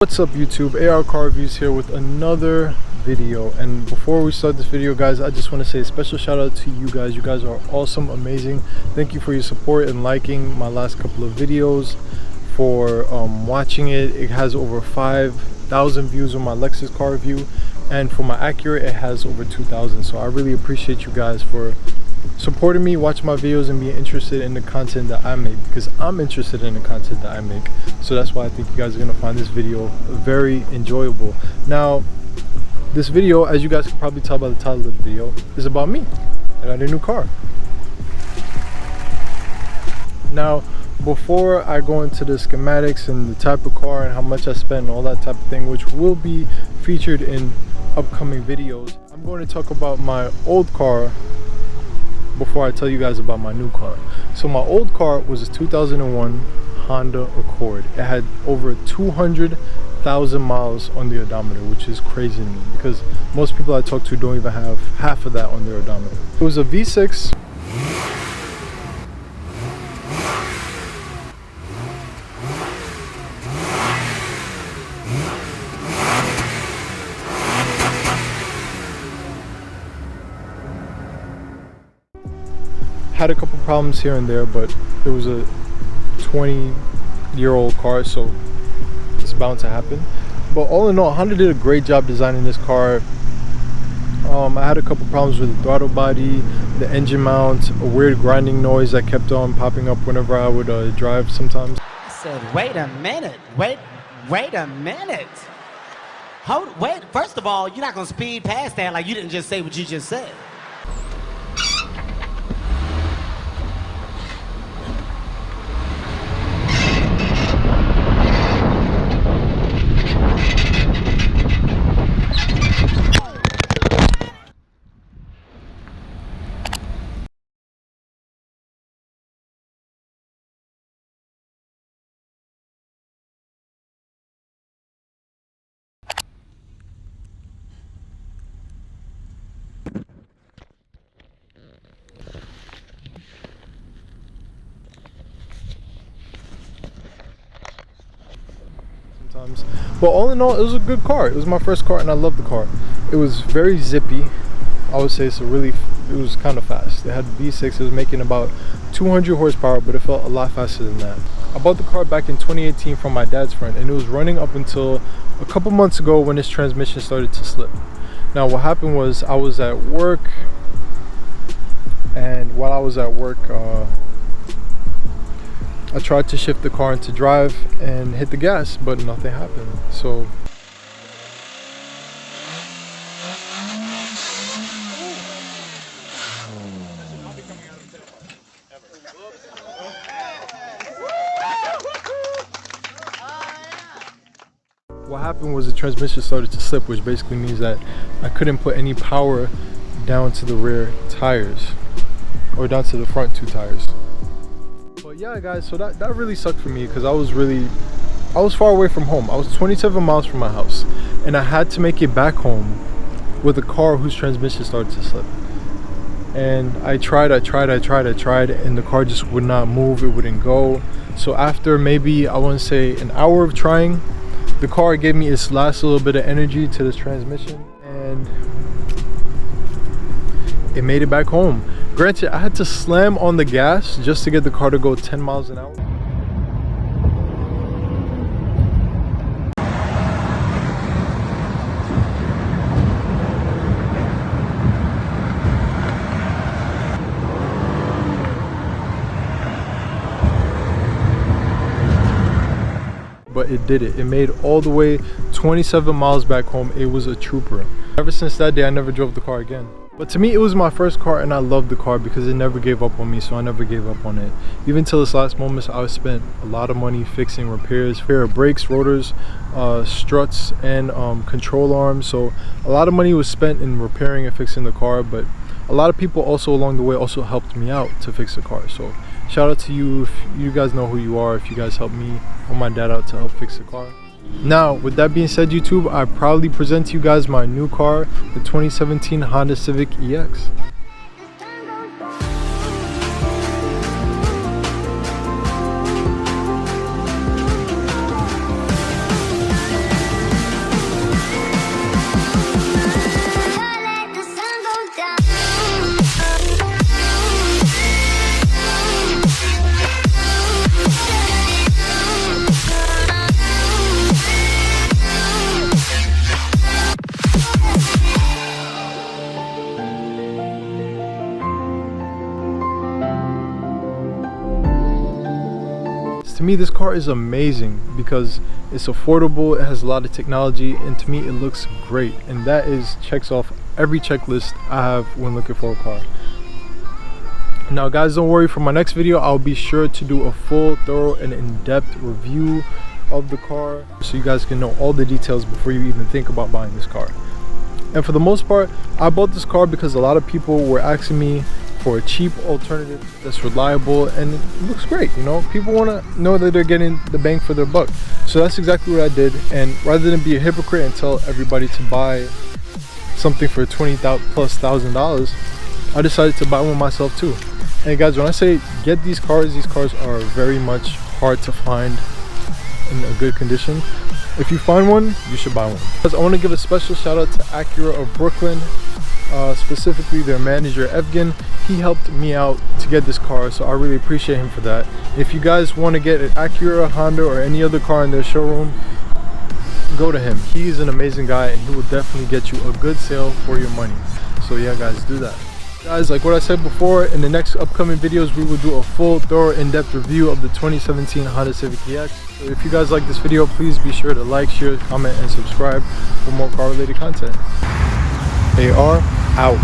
What's up YouTube, AR Car Reviews here with another video. And before we start this video guys, I just want to say a special shout out to you guys. You guys are awesome, amazing. Thank you for your support and liking my last couple of videos, for watching it. It has over 5,000 views on my Lexus car review, and for my Acura it has over 2,000. So I really appreciate you guys for supporting me, watching my videos, and being interested in the content that I make, because I'm interested in the content that I make. So that's why I think you guys are gonna find this video very enjoyable. Now, this video, as you guys can probably tell by the title of the video, is about me. I got a new car. Now, before I go into the schematics and the type of car and how much I spent and all that type of thing, which will be featured in upcoming videos, I'm going to talk about my old car before I tell you guys about my new car. So my old car was a 2001 Honda Accord. It had over 200,000 miles on the odometer, which is crazy to me because most people I talk to don't even have half of that on their odometer. It was a V6. Had a couple problems here and there, but it was a 20-year-old car, so it's bound to happen. But all in all, Honda did a great job designing this car. I had a couple problems with the throttle body, the engine mount, a weird grinding noise that kept on popping up whenever I would drive sometimes. I said, wait a minute, wait a minute. Wait, first of all, you're not gonna speed past that like you didn't just say what you just said. But all in all, it was a good car. It was my first car and I loved the car. It was very zippy. I would say it was kind of fast. It had V6. It was making about 200 horsepower, but it felt a lot faster than that. I bought the car back in 2018 from my dad's friend, and it was running up until a couple months ago when its transmission started to slip. Now what happened was, I was at work, and while I was at work, I tried to shift the car into drive and hit the gas, but nothing happened. So what happened was the transmission started to slip, which basically means that I couldn't put any power down to the rear tires, or down to the front two tires. But yeah guys, so that really sucked for me, because I was far away from home. I was 27 miles from my house, and I had to make it back home with a car whose transmission started to slip. And I tried, and the car just would not move. It wouldn't go. So after maybe, I want to say, an hour of trying, the car gave me its last little bit of energy to this transmission, and it made it back home. Granted, I had to slam on the gas just to get the car to go 10 miles an hour. But it did it. It made all the way 27 miles back home. It was a trooper. Ever since that day, I never drove the car again. But to me, it was my first car, and I loved the car because it never gave up on me, so I never gave up on it. Even till its last moments, I spent a lot of money fixing repairs, brakes, rotors, struts, and control arms. So a lot of money was spent in repairing and fixing the car, but a lot of people also along the way also helped me out to fix the car. So shout out to you. If you guys know who you are, if you guys helped me or my dad out to help fix the car. Now, with that being said, YouTube, I proudly present to you guys my new car, the 2017 Honda Civic EX. me, this car is amazing because it's affordable, it has a lot of technology, and to me it looks great, and that checks off every checklist I have when looking for a car. Now guys, don't worry, for my next video I'll be sure to do a full, thorough, and in-depth review of the car so you guys can know all the details before you even think about buying this car. And for the most part, I bought this car because a lot of people were asking me for a cheap alternative that's reliable and it looks great. You know, people want to know that they're getting the bang for their buck. So that's exactly what I did, and rather than be a hypocrite and tell everybody to buy something for $20,000+, I decided to buy one myself too. And guys, when I say get these cars are very much hard to find in a good condition. If you find one, you should buy one. I want to give a special shout out to Acura of Brooklyn, specifically their manager Evgen. He helped me out to get this car, so I really appreciate him for that. If you guys want to get an Acura, Honda, or any other car in their showroom, go to him. He's an amazing guy and he will definitely get you a good sale for your money. So yeah guys, do that. Guys, like what I said before, in the next upcoming videos we will do a full, thorough, in-depth review of the 2017 Honda Civic EX. So if you guys like this video, please be sure to like, share, comment, and subscribe for more car related content. AR out.